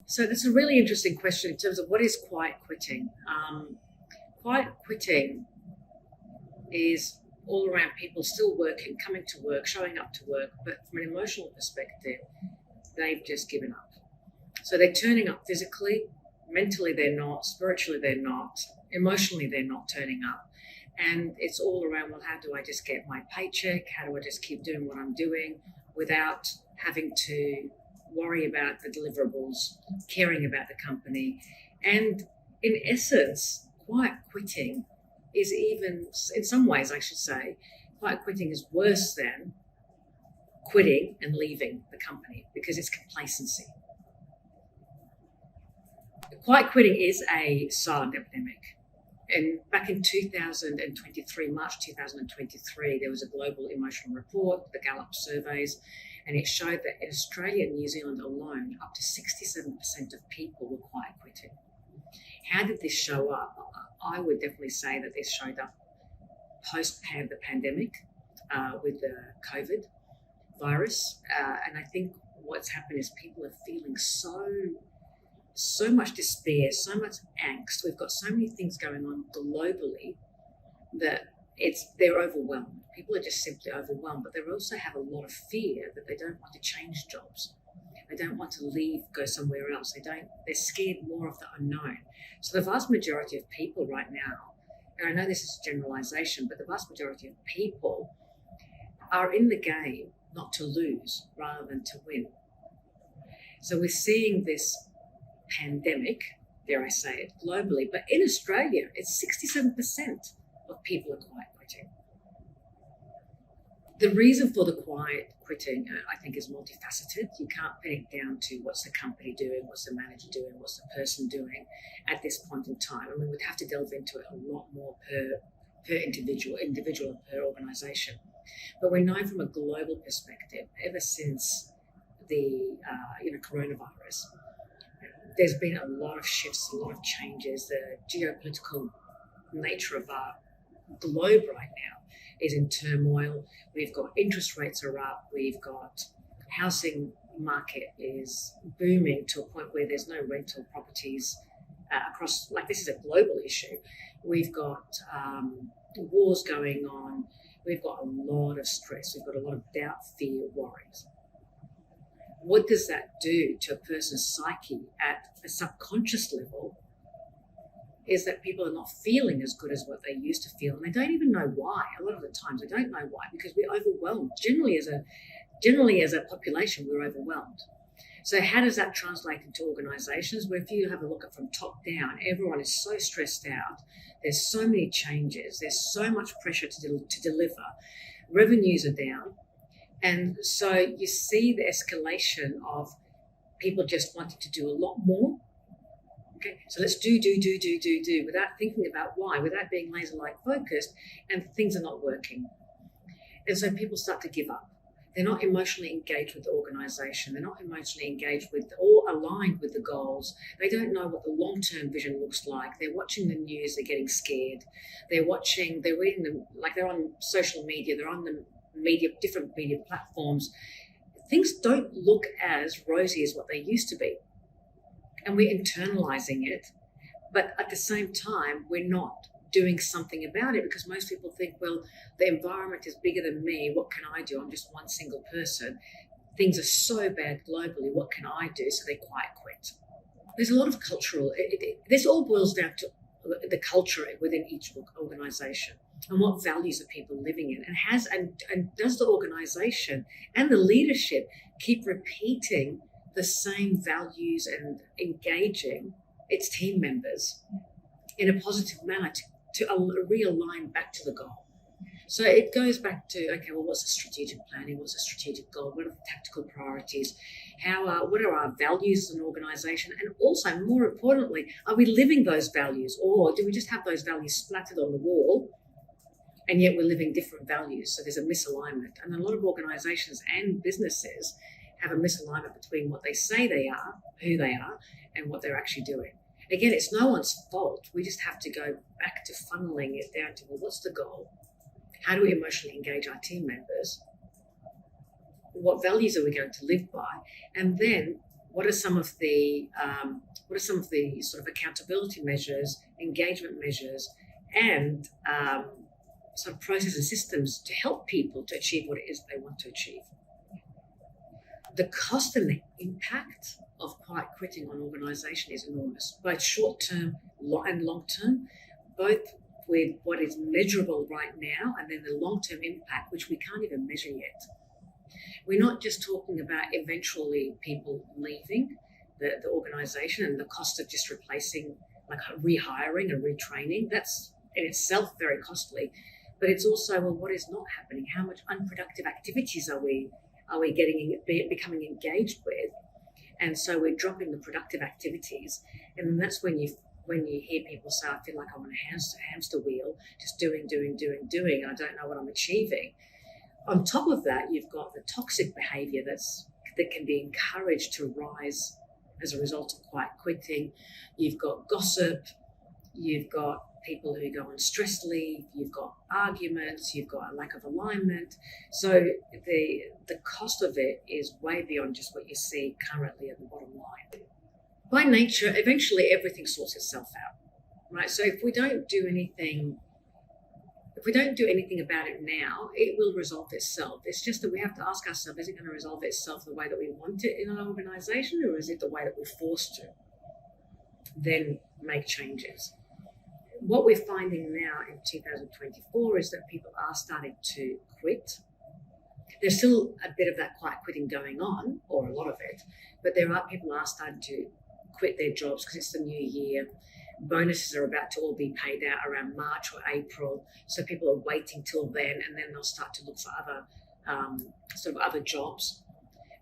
So that's a really interesting question in terms of what is quiet quitting. Quiet quitting is all around people still working, coming to work, showing up to work, but from an emotional perspective, they've just given up. So they're turning up physically, mentally they're not, spiritually they're not, emotionally they're not turning up. And it's all around, well, how do I just get my paycheck? How do I just keep doing what I'm doing without having to worry about the deliverables, caring about the company? And in essence, quiet quitting is even, in some ways, I should say, quiet quitting is worse than quitting and leaving the company because it's complacency. Quiet quitting is a silent epidemic. And back in 2023, March 2023, there was a global emotional report, the Gallup surveys, and it showed that in Australia and New Zealand alone, up to 67% of people were quiet quitting. How did this show up? I would definitely say that this showed up post the pandemic with the COVID virus. And I think what's happened is people are feeling so much despair, so much angst. We've got so many things going on globally that they're overwhelmed. People are just simply overwhelmed, but they also have a lot of fear that they don't want to change jobs. They don't want to leave, go somewhere else. They're scared more of the unknown. So the vast majority of people right now, and I know this is a generalization, but the vast majority of people are in the game not to lose rather than to win. So we're seeing this pandemic, dare I say it, globally, but in Australia, it's 67% of people are quiet quitting. The reason for the quiet quitting, I think, is multifaceted. You can't pin it down to what's the company doing, what's the manager doing, what's the person doing at this point in time. I mean, we'd have to delve into it a lot more per individual per organisation. But we know from a global perspective, ever since the coronavirus, there's been a lot of shifts, a lot of changes. The geopolitical nature of our globe right now is in turmoil. We've got interest rates are up. We've got housing market is booming to a point where there's no rental properties across, like this is a global issue. We've got wars going on. We've got a lot of stress. We've got a lot of doubt, fear, worries. What does that do to a person's psyche at a subconscious level is that people are not feeling as good as what they used to feel, and they don't even know why. A lot of the times they don't know why, because we're overwhelmed. Generally as a population, we're overwhelmed. So how does that translate into organisations? Where if you have a look at from top down, everyone is so stressed out. There's so many changes. There's so much pressure to deliver. Revenues are down. And so you see the escalation of people just wanting to do a lot more. Okay, so let's do without thinking about why, without being laser-like focused, and things are not working. And so people start to give up. They're not emotionally engaged with the organisation. They're not emotionally engaged with or aligned with the goals. They don't know what the long-term vision looks like. They're watching the news. They're getting scared. They're reading them, like they're on social media. They're on the different media platforms. Things don't look as rosy as what they used to be. And we're internalizing it. But at the same time, we're not doing something about it because most people think, well, the environment is bigger than me. What can I do? I'm just one single person. Things are so bad globally. What can I do? So they quiet quit. There's a lot of cultural, this all boils down to the culture within each organization and what values are people living in, and does the organization and the leadership keep repeating the same values and engaging its team members in a positive manner to realign back to the goal. So it goes back to, okay, well, what's the strategic planning? What's the strategic goal? What are the tactical priorities? What are our values as an organisation? And also, more importantly, are we living those values, or do we just have those values splattered on the wall and yet we're living different values? So there's a misalignment. And a lot of organisations and businesses have a misalignment between what they say they are, who they are, and what they're actually doing. Again, it's no one's fault. We just have to go back to funneling it down to, well, what's the goal? How do we emotionally engage our team members? What values are we going to live by? And then what are some of the sort of accountability measures, engagement measures, and sort of processes and systems to help people to achieve what it is they want to achieve. The cost and the impact of quiet quitting on organisation is enormous, both short-term and long-term, both with what is measurable right now and then the long-term impact, which we can't even measure yet. We're not just talking about eventually people leaving the organisation and the cost of just replacing, like rehiring and retraining. That's in itself very costly, but it's also, well, what is not happening? How much unproductive activities are we becoming engaged with? And so we're dropping the productive activities, and that's when you hear people say, I feel like I'm on a hamster wheel, just doing. I don't know what I'm achieving. On top of that, you've got the toxic behaviour that can be encouraged to rise as a result of quiet quitting. You've got gossip, you've got people who go on stress leave, you've got arguments, you've got a lack of alignment. So the cost of it is way beyond just what you see currently at the bottom line. By nature, eventually everything sorts itself out, right? So if we don't do anything about it now, it will resolve itself. It's just that we have to ask ourselves, is it going to resolve itself the way that we want it in an organisation, or is it the way that we're forced to then make changes? What we're finding now in 2024 is that people are starting to quit. There's still a bit of that quiet quitting going on, or a lot of it, but people are starting to quit their jobs because it's the new year. Bonuses are about to all be paid out around March or April, so people are waiting till then, and then they'll start to look for other jobs.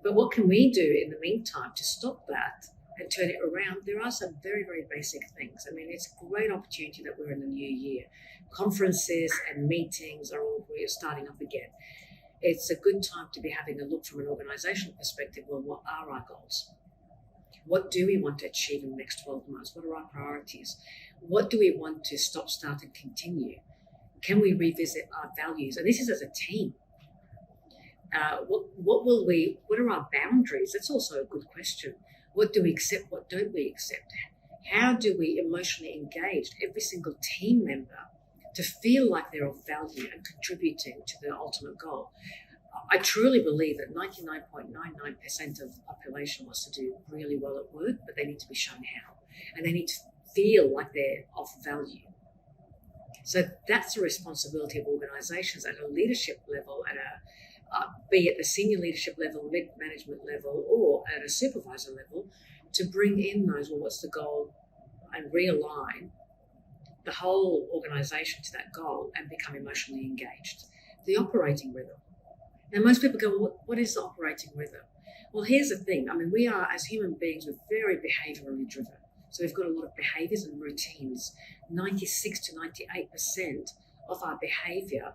But what can we do in the meantime to stop that and turn it around? There are some very, very basic things. I mean, it's a great opportunity that we're in the new year. Conferences and meetings are all starting up again. It's a good time to be having a look from an organisational perspective. Well, what are our goals? What do we want to achieve in the next 12 months? What are our priorities? What do we want to stop, start, and continue? Can we revisit our values? And this is as a team. What are our boundaries? That's also a good question. What do we accept? What don't we accept? How do we emotionally engage every single team member to feel like they're of value and contributing to the ultimate goal? I truly believe that 99.99% of the population wants to do really well at work, but they need to be shown how, and they need to feel like they're of value. So that's a responsibility of organisations at a leadership level, be it the senior leadership level, mid-management level, or at a supervisor level, to bring in those, well, what's the goal, and realign the whole organisation to that goal and become emotionally engaged. The operating rhythm. Now, most people go, well, what is the operating rhythm? Well, here's the thing. I mean, we are, as human beings, we're very behaviourally driven. So we've got a lot of behaviours and routines. 96 to 98% of our behaviour,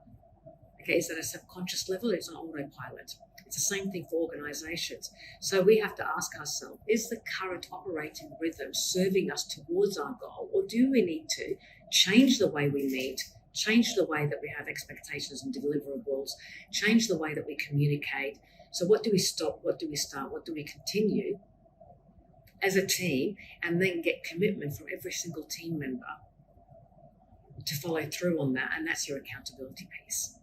is at a subconscious level. It's on autopilot. It's the same thing for organisations. So we have to ask ourselves, is the current operating rhythm serving us towards our goal, or do we need to change the way we meet, change the way that we have expectations and deliverables, change the way that we communicate? So what do we stop? What do we start? What do we continue as a team? And then get commitment from every single team member to follow through on that. And that's your accountability piece.